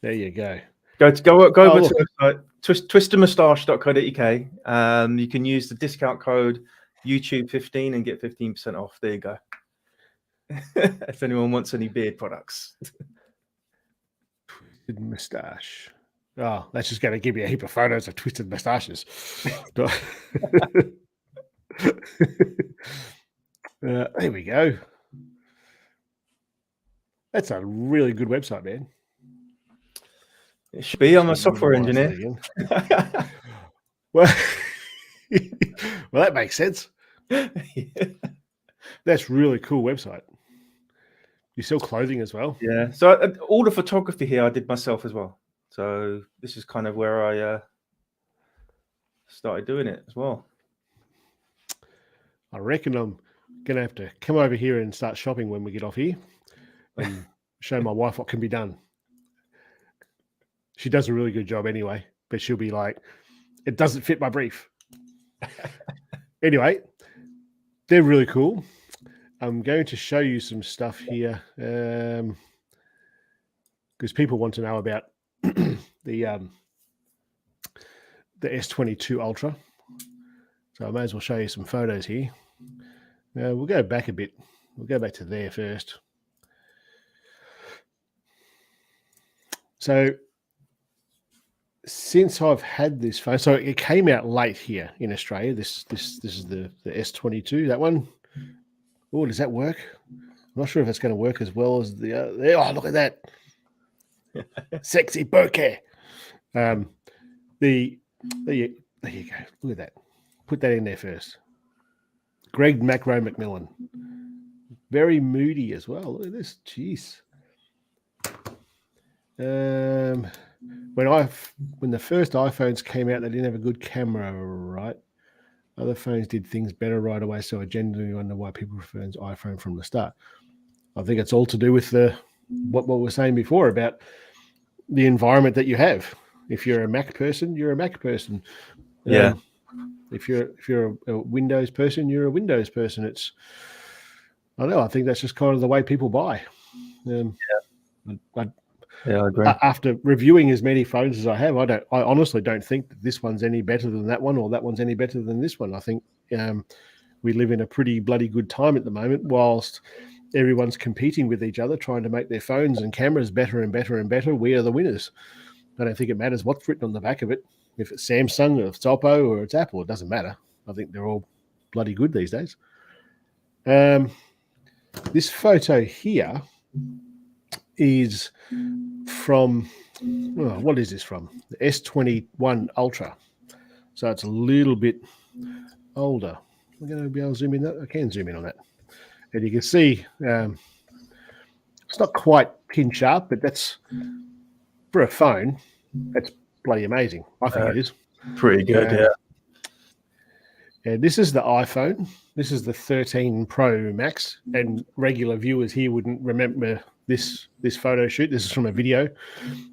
There you go. Go over to the website, twistermoustache.co.uk. You can use the discount code YouTube15 and get 15% off. There you go. If anyone wants any beard products. Twisted moustache. Oh, that's just going to give you a heap of photos of twisted moustaches. There we go. That's a really good website, man. It should be. I'm a software engineer. Well, that makes sense. Yeah. That's really cool website. You sell clothing as well? Yeah. So all the photography here I did myself as well. So this is kind of where I started doing it as well. I reckon I'm going to have to come over here and start shopping when we get off here and show my wife what can be done. She does a really good job anyway, but she'll be like, it doesn't fit my brief. Anyway, they're really cool. I'm going to show you some stuff here because people want to know about the S22 Ultra. So I may as well show you some photos here. We'll go back a bit. We'll go back to there first. So since I've had this phone, so it came out late here in Australia. This is the S22, that one. Oh, does that work? I'm not sure if it's going to work as well as the other. Oh, look at that. Sexy bokeh. There you go. Look at that. Put that in there first. Greg Macro McMillan. Very moody as well. Look at this. Jeez. When the first iPhones came out, they didn't have a good camera, right? Other phones did things better right away, so I genuinely wonder why people prefer an iPhone from the start. I think it's all to do with what we were saying before about the environment that you have. If you're a Mac person, you're a Mac person. Yeah. If you're a Windows person, you're a Windows person. I don't know. I think that's just kind of the way people buy. I agree. After reviewing as many phones as I have, I honestly don't think that this one's any better than that one, or that one's any better than this one. I think we live in a pretty bloody good time at the moment, whilst everyone's competing with each other, trying to make their phones and cameras better and better and better. We are the winners. I don't think it matters what's written on the back of it. If it's Samsung or if it's Oppo or it's Apple, it doesn't matter. I think they're all bloody good these days. This photo here is from, what is this from? The S21 Ultra. So it's a little bit older. We're going to be able to zoom in. I can zoom in on that. And you can see it's not quite pin sharp, but that's, for a phone, that's bloody amazing. I think it is. Pretty good, yeah. And this is the iPhone. This is the 13 Pro Max. And regular viewers here wouldn't remember this photo shoot. This is from a video.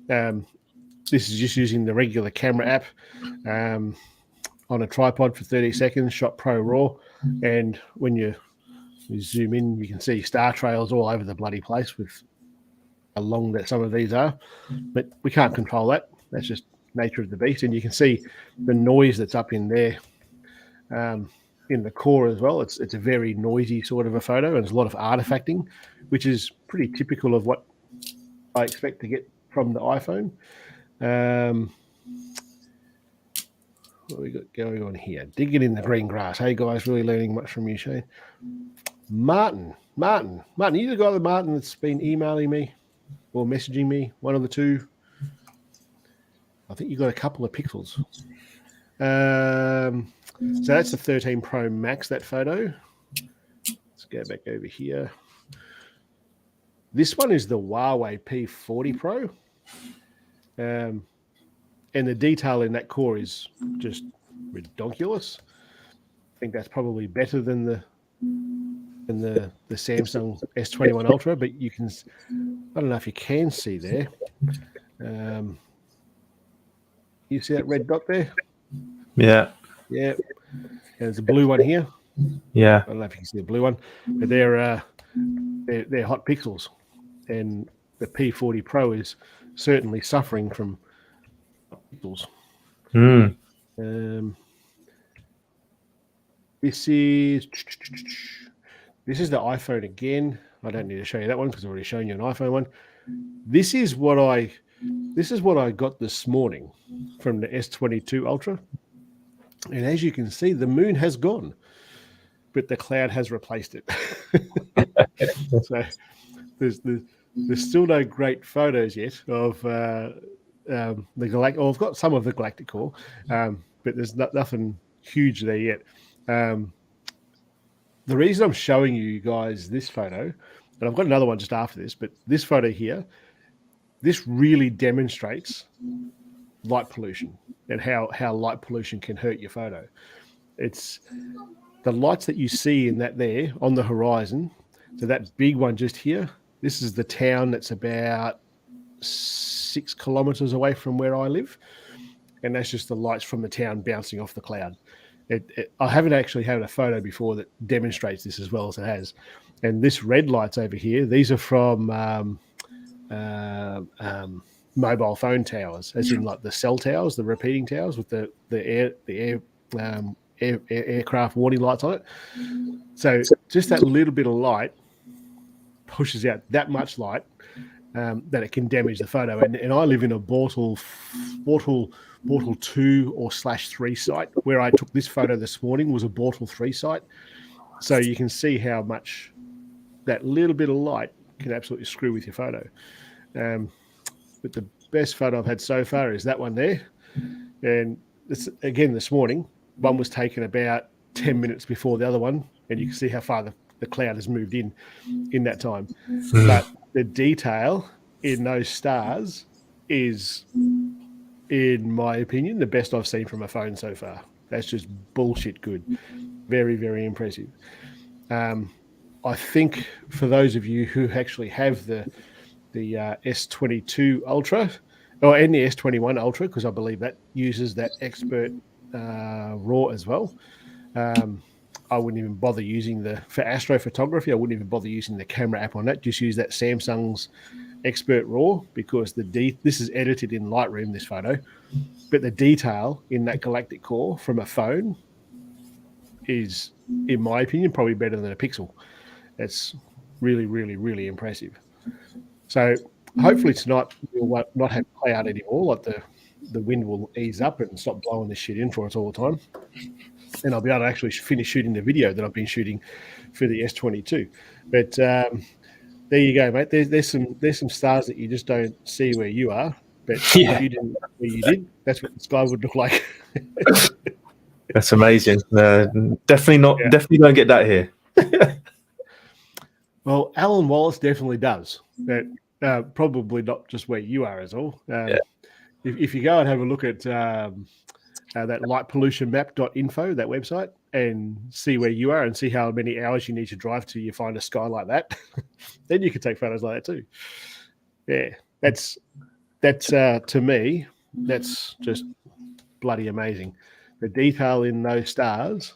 This is just using the regular camera app on a tripod for 30 seconds, shot Pro RAW. And when you zoom in, you can see star trails all over the bloody place with how long that some of these are. But we can't control that. That's just nature of the beast. And you can see the noise that's up in there in the core as well. It's a very noisy sort of a photo, and there's a lot of artifacting, which is pretty typical of what I expect to get from the iPhone. What we got going on here? Digging in the green grass. Hey guys, really learning much from you, Shane. Martin, you the guy with Martin that's been emailing me or messaging me, one of the two. I think you got a couple of pixels. So that's the 13 Pro Max, that photo. Let's go back over here. This one is the Huawei P40 Pro. And the detail in that core is just ridiculous. I think that's probably better than the Samsung S21 Ultra, but you can, I don't know if you can see there. You see that red dot there? Yeah. Yeah. And there's a blue one here. Yeah. I don't know if you can see the blue one, but they're hot pixels. And the P40 Pro is certainly suffering from pixels. This is the iPhone again. I don't need to show you that one because I've already shown you an iPhone one. This is what I got this morning from the S22 Ultra. And as you can see, the moon has gone, but the cloud has replaced it. So there's still no great photos yet of the galactic. Well, I've got some of the galactic core, but there's nothing huge there yet. The reason I'm showing you guys this photo, and I've got another one just after this, but this photo here, this really demonstrates light pollution and how light pollution can hurt your photo. It's the lights that you see in that there on the horizon. So that big one just here, this is the town that's about 6 kilometers away from where I live. And that's just the lights from the town bouncing off the cloud. I haven't actually had a photo before that demonstrates this as well as it has. And this red lights over here, these are from mobile phone towers, as in like the cell towers, the repeating towers with the aircraft warning lights on it. So just that little bit of light pushes out that much light that it can damage the photo. And I live in a Bortle 2 or /3 site. Where I took this photo this morning was a Bortle 3 site. So you can see how much that little bit of light can absolutely screw with your photo. But the best photo I've had so far is that one there. And this morning, one was taken about 10 minutes before the other one. And you can see how far the cloud has moved in that time. But the detail in those stars is, in my opinion, the best I've seen from a phone so far. That's just bullshit good. Very, very impressive. I think for those of you who actually have the S22 Ultra, and the S21 Ultra, because I believe that uses that expert RAW as well. I wouldn't even bother using for astrophotography. I wouldn't even bother using the camera app on that. Just use that Samsung's Expert RAW, because this is edited in Lightroom, this photo, but the detail in that galactic core from a phone is, in my opinion, probably better than a pixel. It's really, really, really impressive. So hopefully tonight we'll not have cloud anymore. Like the wind will ease up and stop blowing this shit in for us all the time. And I'll be able to actually finish shooting the video that I've been shooting for the S22. But there you go, mate. There's some stars that you just don't see where you are. But if you didn't where you did, that's what the sky would look like. That's amazing. Definitely not. Yeah. Definitely don't get that here. Well, Alan Wallace definitely does. But probably not just where you are as all. If you go and have a look at that lightpollutionmap.info, that website, and see where you are and see how many hours you need to drive till you find a sky like that, then you can take photos like that too. Yeah, that's to me, that's just bloody amazing. The detail in those stars,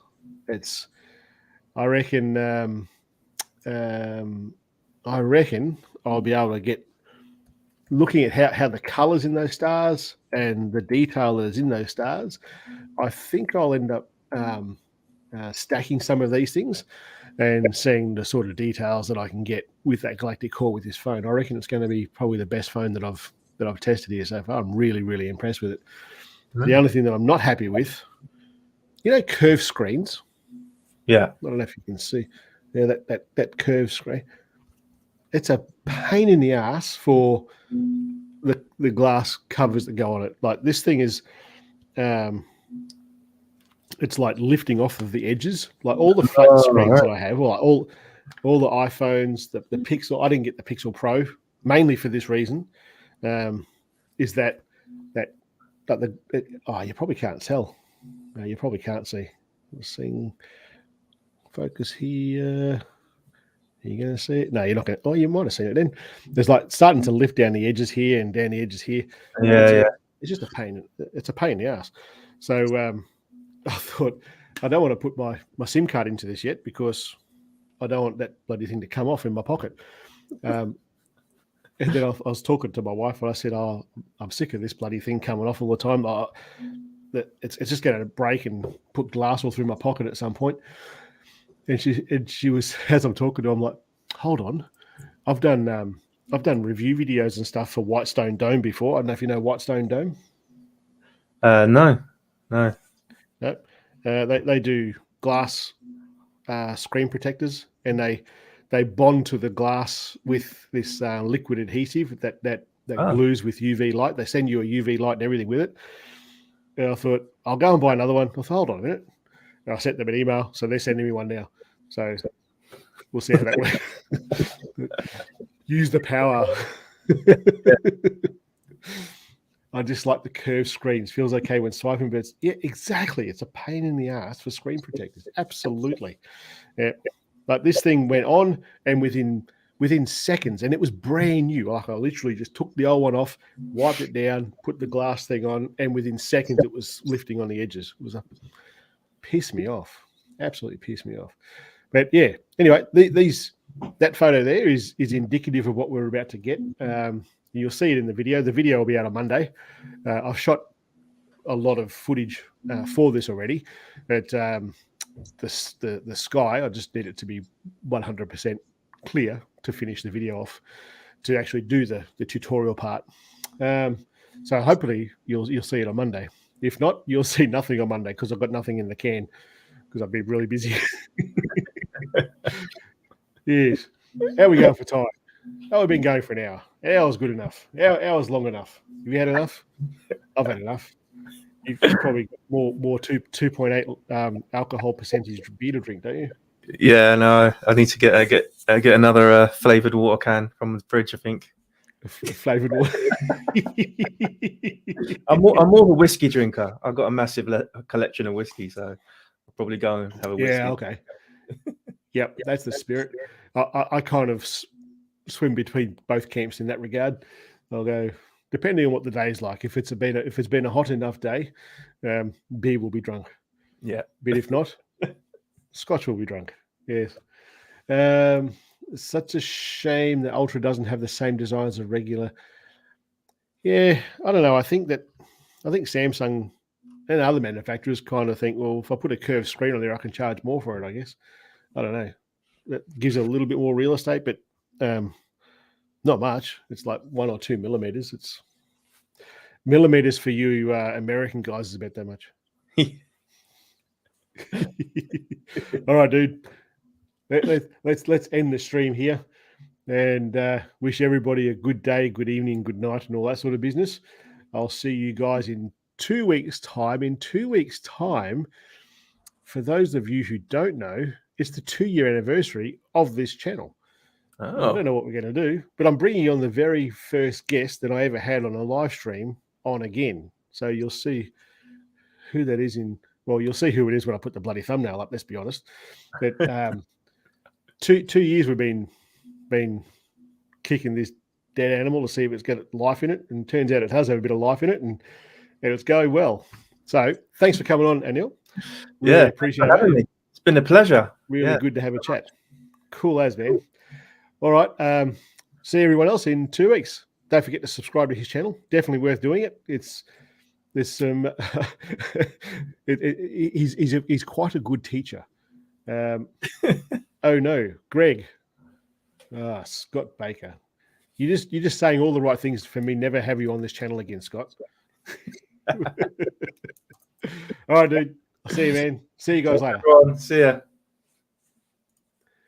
I reckon I'll be able to get looking at how the colors in those stars and the detail that is in those stars. I think I'll end up stacking some of these things and seeing the sort of details that I can get with that galactic core with this phone. I reckon it's going to be probably the best phone that I've tested here so far. I'm really, really impressed with it. Mm-hmm. The only thing that I'm not happy with, curved screens. Yeah. I don't know if you can see. Yeah, that curved screen. It's a pain in the ass for the glass covers that go on it. Like this thing is, it's like lifting off of the edges. Like all the flat screens that I have, like all the iPhones, the Pixel. I didn't get the Pixel Pro mainly for this reason. Is that you probably can't tell. You probably can't see. Let's see. Focus here. Are you going to see it? No, you're not going to. Oh, you might have seen it then. There's like starting to lift down the edges here and down the edges here. Yeah, it's just a pain. It's a pain in the ass. So I thought I don't want to put my SIM card into this yet because I don't want that bloody thing to come off in my pocket. And then I was talking to my wife and I said, "Oh, I'm sick of this bloody thing coming off all the time. It's just going to break and put glass all through my pocket at some point." And she was, as I'm talking to her, I'm like, "Hold on, I've done review videos and stuff for Whitestone Dome before. I don't know if you know Whitestone Dome." No. They do glass screen protectors, and they bond to the glass with this liquid adhesive that glues with UV light. They send you a UV light and everything with it. And I thought, I'll go and buy another one. I thought, hold on a minute. And I sent them an email, so they're sending me one now. So we'll see how that works. Use the power. I just like the curved screens. Feels okay when swiping, but exactly. It's a pain in the ass for screen protectors. Absolutely. Yeah. But this thing went on, and within seconds, and it was brand new. Like I literally just took the old one off, wiped it down, put the glass thing on, and within seconds it was lifting on the edges. It was pissed me off. Absolutely pissed me off. But yeah, anyway, that photo there is indicative of what we're about to get. You'll see it in the video. The video will be out on Monday. I've shot a lot of footage for this already, but the sky, I just need it to be 100% clear to finish the video off, to actually do the tutorial part. So hopefully you'll see it on Monday. If not, you'll see nothing on Monday because I've got nothing in the can because I've been really busy. Yes. How are we going for time? Oh, we've been going for an hour. An hour's good enough. Hour's long enough. Have you had enough? I've had enough. You've probably got more 2.8 alcohol percentage beer to drink, don't you? Yeah, no. I need to get another flavored water can from the fridge, I think. Flavored water. I'm more of a whiskey drinker. I've got a massive collection of whiskey, so I'll probably go and have a whiskey. Yeah, okay. Yep, that's the spirit. I kind of swim between both camps in that regard. I'll go depending on what the day's like. If it's been a hot enough day, beer will be drunk. Yeah. But if not, Scotch will be drunk. Yes. Such a shame that Ultra doesn't have the same design as a regular. Yeah, I don't know. I think Samsung and other manufacturers kind of think, well, if I put a curved screen on there, I can charge more for it, I guess. I don't know. That gives it a little bit more real estate, but not much. It's like 1 or 2 millimeters. It's millimeters for you American guys is about that much. All right, dude. Let's end the stream here, and wish everybody a good day, good evening, good night, and all that sort of business. I'll see you guys in 2 weeks' time. In 2 weeks' time, for those of you who don't know, it's the 2-year anniversary of this channel. Oh. I don't know what we're going to do, but I'm bringing on the very first guest that I ever had on a live stream on again. So you'll see who that is you'll see who it is when I put the bloody thumbnail up, let's be honest. But 2 years we've been kicking this dead animal to see if it's got life in it, and turns out it has have a bit of life in it, and it's going well. So thanks for coming on, Anil. Really appreciate it. It's been a pleasure. Really good to have a chat. Cool as, man. All right. See everyone else in 2 weeks. Don't forget to subscribe to his channel. Definitely worth doing it. There's some. He's quite a good teacher. Oh no, Greg. Scott Baker. You're just saying all the right things for me. Never have you on this channel again, Scott. All right, dude. I'll see you, man. See you guys later. See ya.